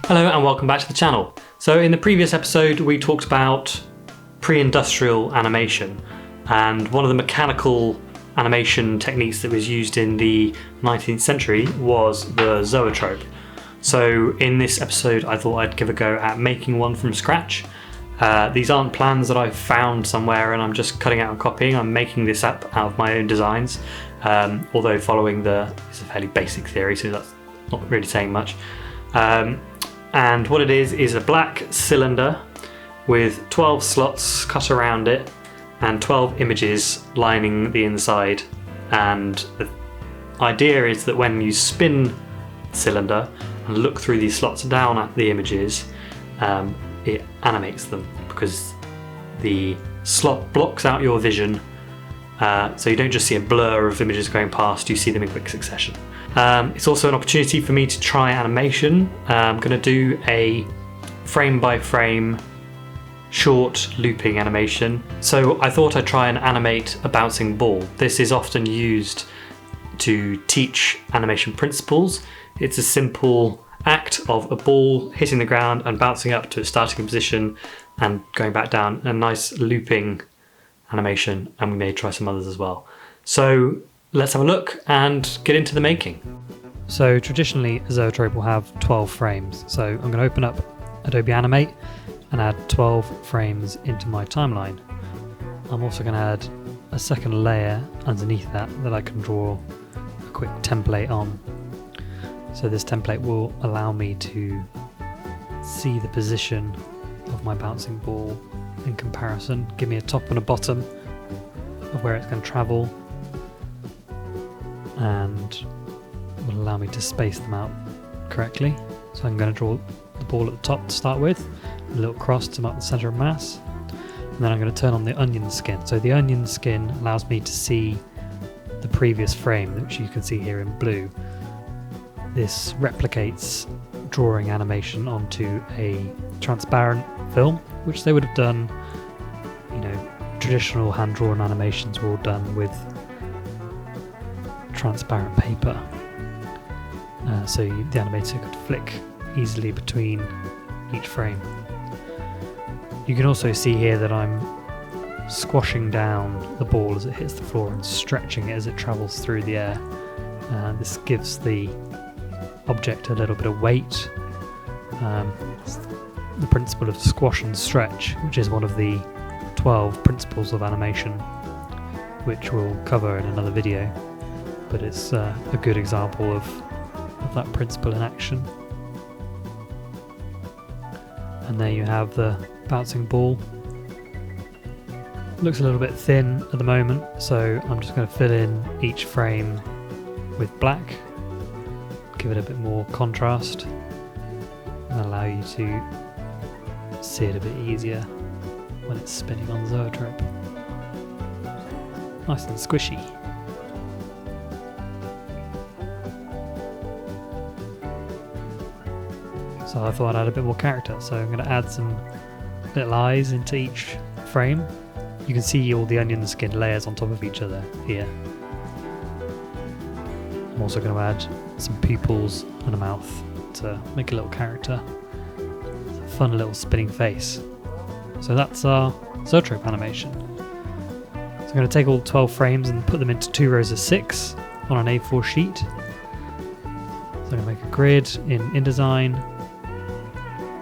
Hello and welcome back to the channel. So in the previous episode we talked about pre-industrial animation, and one of the mechanical animation techniques that was used in the 19th century was the zoetrope. So in this episode I thought I'd give a go at making one from scratch. These aren't plans that I've found somewhere and I'm just cutting out and copying. I'm making this up out of my own designs, although following it's a fairly basic theory, so that's not really saying much. And what it is a black cylinder with 12 slots cut around it and 12 images lining the inside. And the idea is that when you spin the cylinder and look through these slots down at the images, it animates them, because the slot blocks out your vision, so you don't just see a blur of images going past, you see them in quick succession. It's also an opportunity for me to try animation. I'm going to do a frame by frame short looping animation. So I thought I'd try and animate a bouncing ball. This is often used to teach animation principles. It's a simple act of a ball hitting the ground and bouncing up to a starting position and going back down, a nice looping animation, and we may try some others as well. So let's have a look and get into the making. So traditionally a zoetrope will have 12 frames, so I'm going to open up Adobe Animate and add 12 frames into my timeline. I'm also going to add a second layer underneath that I can draw a quick template on. So this template will allow me to see the position of my bouncing ball in comparison, give me a top and a bottom of where it's going to travel, and will allow me to space them out correctly. So I'm going to draw the ball at the top to start with, a little cross to mark the centre of mass, and then I'm going to turn on the onion skin. So the onion skin allows me to see the previous frame, which you can see here in blue. This replicates drawing animation onto a transparent film, which they would have done, traditional hand-drawn animations were all done with transparent paper. So the animator could flick easily between each frame. You can also see here that I'm squashing down the ball as it hits the floor and stretching it as it travels through the air. This gives the object a little bit of weight. It's the principle of squash and stretch, which is one of the 12 principles of animation, which we'll cover in another video, but it's a good example of that principle in action. And there you have the bouncing ball. Looks a little bit thin at the moment, so I'm just going to fill in each frame with black, give it a bit more contrast, and allow you to see it a bit easier when it's spinning on the zoetrope. Nice and squishy. So I thought I'd add a bit more character, so I'm going to add some little eyes into each frame. You can see all the onion skin layers on top of each other here. I'm also going to add some pupils and a mouth to make a little character. It's a fun little spinning face. So that's our zoetrope animation. So I'm going to take all 12 frames and put them into 2 rows of 6 on an A4 sheet. So I'm going to make a grid in InDesign,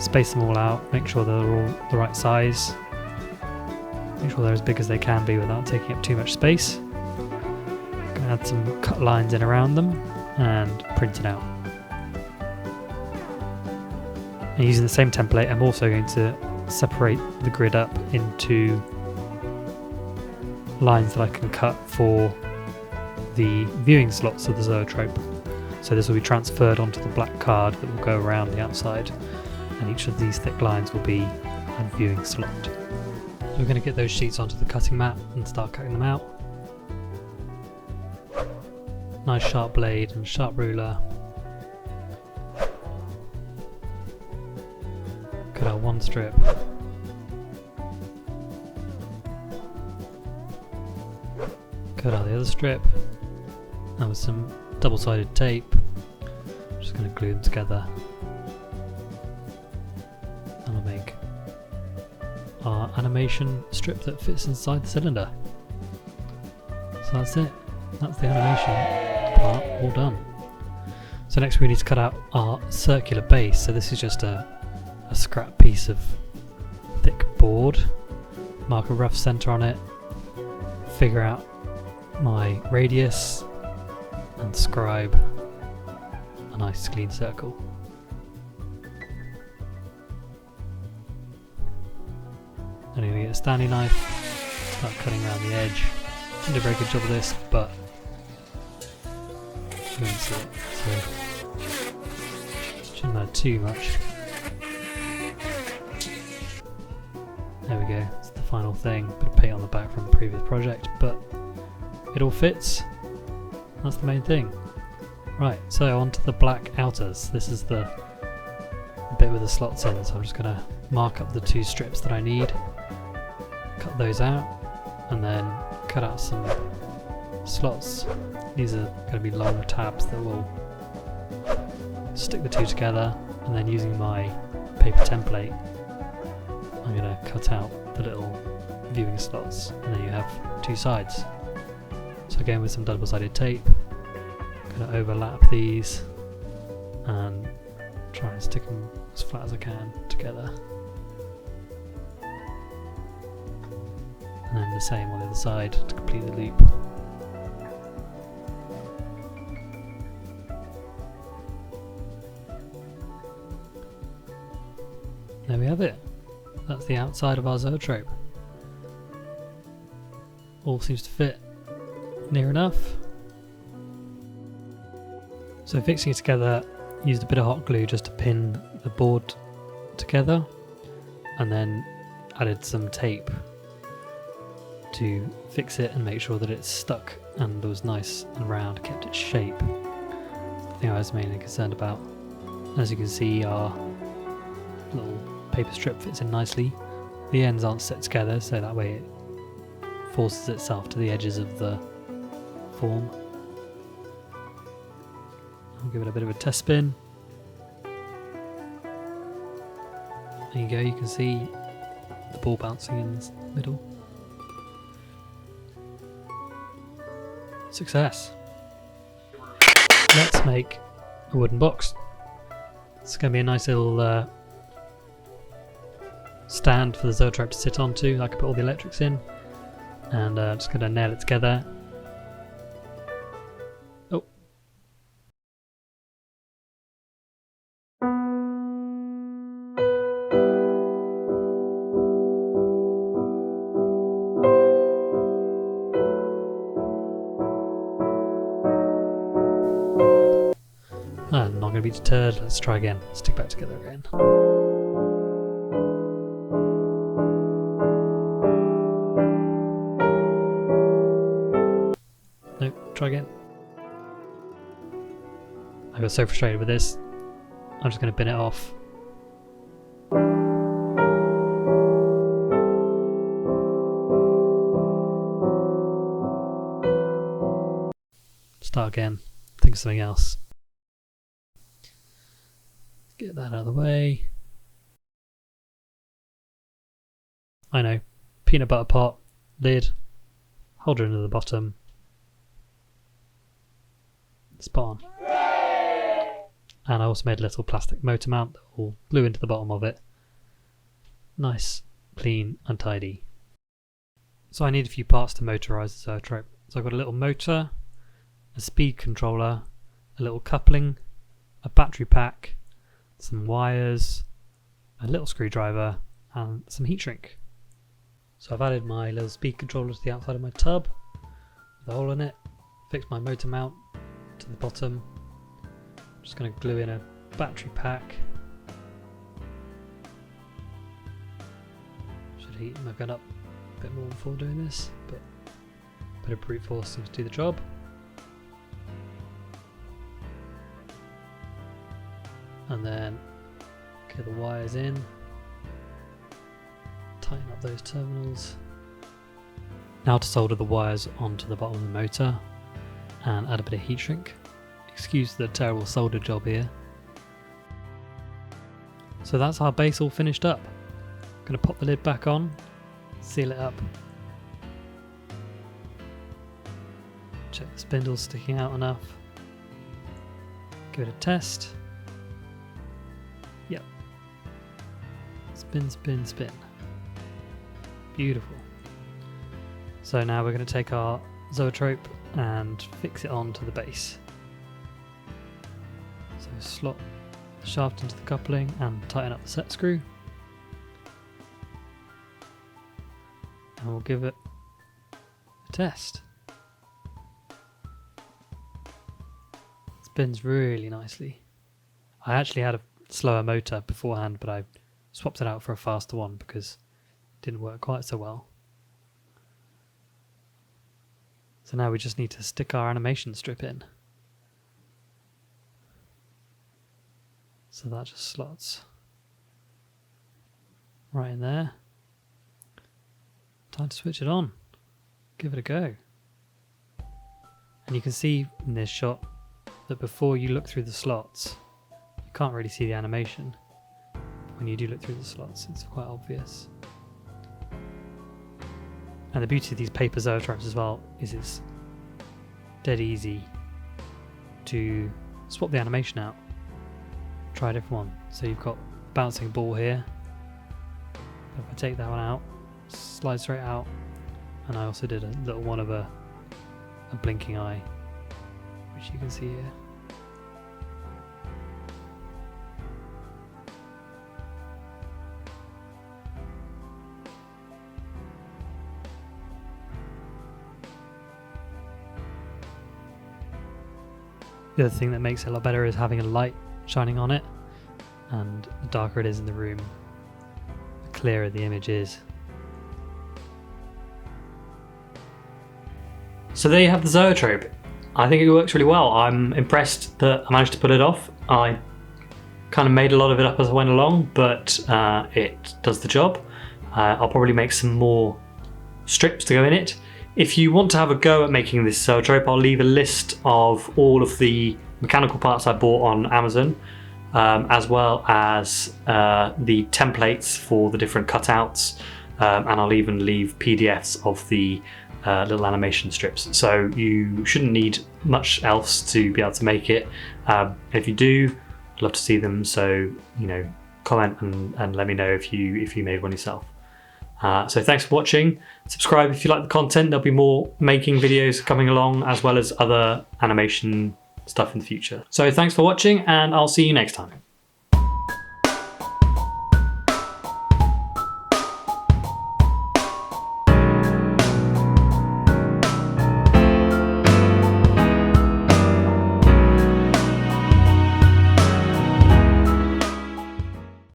space them all out, make sure they're all the right size, make sure they're as big as they can be without taking up too much space. I'm going to add some cut lines in around them and print it out. And using the same template, I'm also going to separate the grid up into lines that I can cut for the viewing slots of the zoetrope. So this will be transferred onto the black card that will go around the outside, and each of these thick lines will be a viewing slot. So we're going to get those sheets onto the cutting mat and start cutting them out. Nice sharp blade and sharp ruler. Cut out one strip. Cut out the other strip. And with some double-sided tape, I'm just going to glue them together. our animation strip that fits inside the cylinder. So that's it. That's the animation part all done. So next we need to cut out our circular base. So this is just a scrap piece of thick board. Mark a rough center on it. Figure out my radius and scribe a nice clean circle. Then I'm going to get a Stanley knife, start cutting around the edge. Didn't do a very good job of this, but you won't see it, so shouldn't matter too much. There we go, it's the final thing. Bit of paint on the back from the previous project, but it all fits. That's the main thing. Right, so on to the black outers. This is the bit with the slots in, so I'm just going to mark up the 2 strips that I need, cut those out, and then cut out some slots. These are going to be long tabs that will stick the 2 together, and then using my paper template I'm going to cut out the little viewing slots, and then you have 2 sides. So again, with some double-sided tape, I'm going to overlap these and try and stick them as flat as I can together. And then the same on the other side to complete the loop. There we have it. That's the outside of our Zoetrope. All seems to fit near enough. So fixing it together, used a bit of hot glue just to pin the board together, and then added some tape to fix it and make sure that it's stuck and was nice and round, kept its shape. That's the thing I was mainly concerned about. As you can see, our little paper strip fits in nicely. The ends aren't set together, so that way it forces itself to the edges of the form. I'll give it a bit of a test spin. There you go, you can see the ball bouncing in the middle. Success! Let's make a wooden box. It's going to be a nice little stand for the Zoetrope to sit onto. I can put all the electrics in, and I'm just going to nail it together. Oh. I'm not going to be deterred. Let's try again. Stick back together again. Try again. I got so frustrated with this, I'm just going to bin it off. Start again, think of something else. Get that out of the way. I know, peanut butter pot, lid, holder into the bottom. Spot on. And I also made a little plastic motor mount that will glue into the bottom of it. Nice, clean and tidy. So I need a few parts to motorise the Zoetrope. So I've got a little motor, a speed controller, a little coupling, a battery pack, some wires, a little screwdriver and some heat shrink. So I've added my little speed controller to the outside of my tub with a hole in it, fixed my motor mount to the bottom. I'm just going to glue in a battery pack. Should heat my gun up a bit more before doing this, but a bit of brute force seems to do the job. And then get the wires in, tighten up those terminals. Now to solder the wires onto the bottom of the motor and add a bit of heat shrink. Excuse the terrible solder job here. So that's our base all finished up. Gonna pop the lid back on, seal it up. Check the spindle's sticking out enough. Give it a test. Yep. Spin, spin, spin. Beautiful. So now we're going to take our Zoetrope and fix it onto the base. So slot the shaft into the coupling and tighten up the set screw. And we'll give it a test. Spins really nicely. I actually had a slower motor beforehand, but I swapped it out for a faster one because it didn't work quite so well. So now we just need to stick our animation strip in. So that just slots right in there. Time to switch it on. Give it a go. And you can see in this shot that before you look through the slots, you can't really see the animation. When you do look through the slots, it's quite obvious. And the beauty of these paper zoetropes as well is it's dead easy to swap the animation out. Try a different one. So you've got bouncing ball here. If I take that one out, slide straight out, and I also did a little one of a blinking eye, which you can see here. The other thing that makes it a lot better is having a light shining on it, and the darker it is in the room, the clearer the image is. So there you have the Zoetrope. I think it works really well. I'm impressed that I managed to pull it off. I kind of made a lot of it up as I went along, but it does the job. I'll probably make some more strips to go in it. If you want to have a go at making this Zoetrope, I'll leave a list of all of the mechanical parts I bought on Amazon, as well as the templates for the different cutouts, and I'll even leave PDFs of the little animation strips. So you shouldn't need much else to be able to make it. If you do, I'd love to see them. So comment and let me know if you made one yourself. So thanks for watching. Subscribe if you like the content. There'll be more making videos coming along, as well as other animation stuff in the future. So thanks for watching, and I'll see you next time.